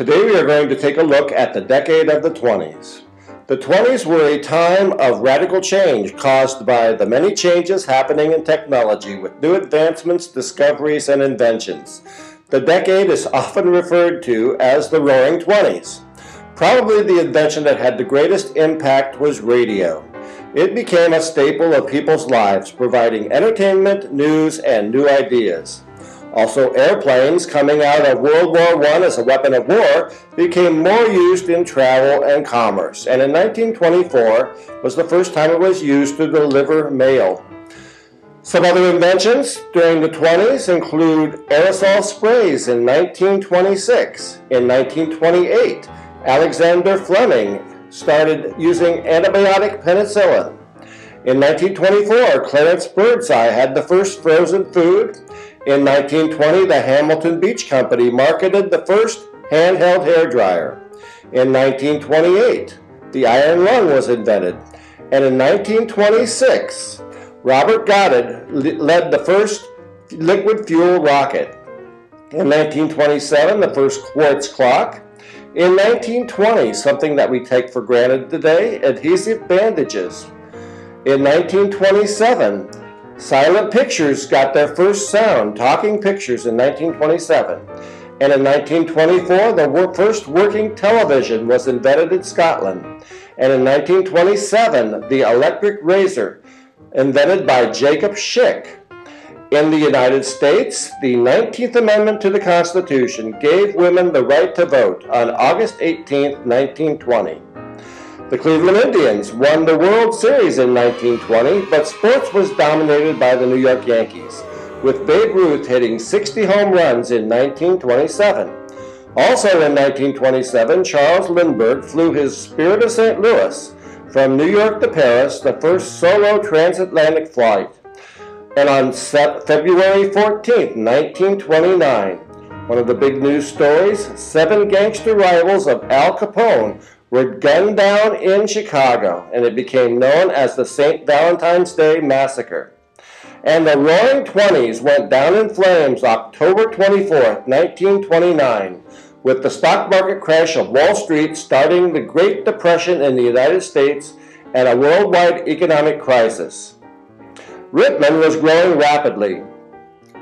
Today we are going to take a look at the decade of the 20s. The 20s were a time of radical change caused by the many changes happening in technology with new advancements, discoveries, and inventions. The decade is often referred to as the Roaring Twenties. Probably the invention that had the greatest impact was radio. It became a staple of people's lives, providing entertainment, news, and new ideas. Also, airplanes, coming out of World War I as a weapon of war, became more used in travel and commerce, and in 1924 was the first time it was used to deliver mail. Some other inventions during the 20s include aerosol sprays in 1926. In 1928, Alexander Fleming started using antibiotic penicillin. In 1924, Clarence Birdseye had the first frozen food. In 1920, the Hamilton Beach Company marketed the first handheld hairdryer. In 1928, the iron lung was invented. And in 1926, Robert Goddard led the first liquid fuel rocket. In 1927, the first quartz clock. In 1920, something that we take for granted today, adhesive bandages. In 1927, silent pictures got their first sound, talking pictures in 1927. And in 1924, the first working television was invented in Scotland. And in 1927, the electric razor, invented by Jacob Schick. In the United States, the 19th Amendment to the Constitution gave women the right to vote on August 18, 1920. The Cleveland Indians won the World Series in 1920, but sports was dominated by the New York Yankees, with Babe Ruth hitting 60 home runs in 1927. Also in 1927, Charles Lindbergh flew his Spirit of St. Louis from New York to Paris, the first solo transatlantic flight. And on February 14, 1929, one of the big news stories, 7 gangster rivals of Al Capone were gunned down in Chicago, and it became known as the St. Valentine's Day Massacre. And the Roaring Twenties went down in flames October 24, 1929, with the stock market crash of Wall Street starting the Great Depression in the United States and a worldwide economic crisis. Rittman was growing rapidly.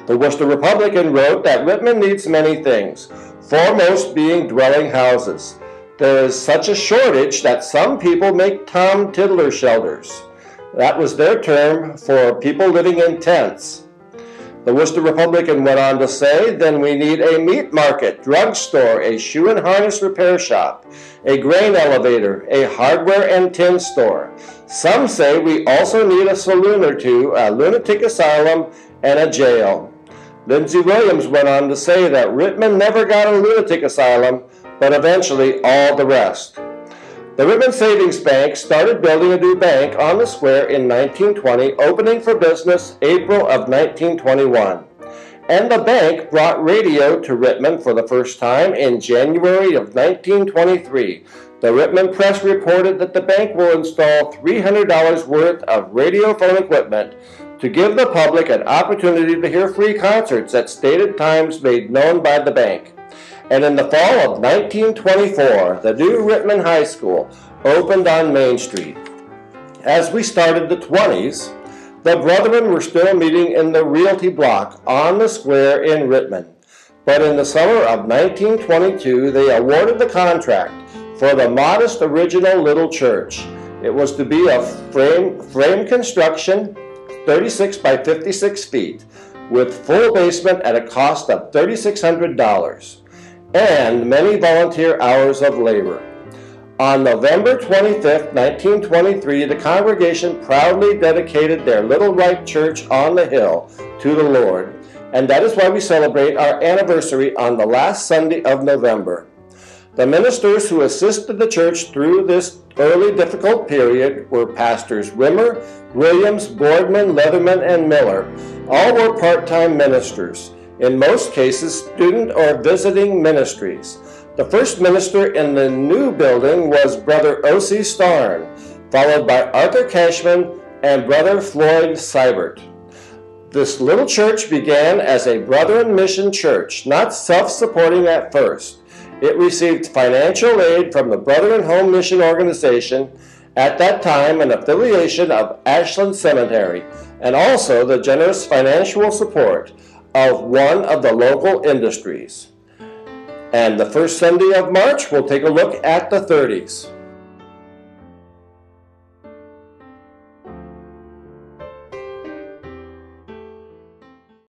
The Worcester Republican wrote that Rittman needs many things, foremost being dwelling houses. There is such a shortage that some people make Tom Tiddler shelters. That was their term for people living in tents. The Worcester Republican went on to say, then we need a meat market, drugstore, a shoe and harness repair shop, a grain elevator, a hardware and tin store. Some say we also need a saloon or two, a lunatic asylum, and a jail. Lindsey Williams went on to say that Rittman never got a lunatic asylum, but eventually all the rest. The Rittman Savings Bank started building a new bank on the square in 1920, opening for business April of 1921. And the bank brought radio to Rittman for the first time in January of 1923. The Rittman Press reported that the bank will install $300 worth of radiophone equipment to give the public an opportunity to hear free concerts at stated times made known by the bank. And in the fall of 1924, the new Rittman High School opened on Main Street. As we started the 20s, the Brethren were still meeting in the Realty Block on the square in Rittman. But in the summer of 1922, they awarded the contract for the modest original little church. It was to be a frame construction, 36 by 56 feet, with full basement at a cost of $3,600. And many volunteer hours of labor. On November 25, 1923, the congregation proudly dedicated their little white church on the hill to the Lord, and that is why we celebrate our anniversary on the last Sunday of November. The ministers who assisted the church through this early difficult period were Pastors Rimmer, Williams, Boardman, Leatherman, and Miller. All were part-time ministers. In most cases, student or visiting ministries. The first minister in the new building was Brother O.C. Starn, followed by Arthur Cashman and Brother Floyd Seibert. This little church began as a Brethren mission church, not self-supporting at first. It received financial aid from the Brethren Home Mission Organization, at that time an affiliation of Ashland Cemetery, and also the generous financial support of one of the local industries. And the first Sunday of March, we'll take a look at the 30s.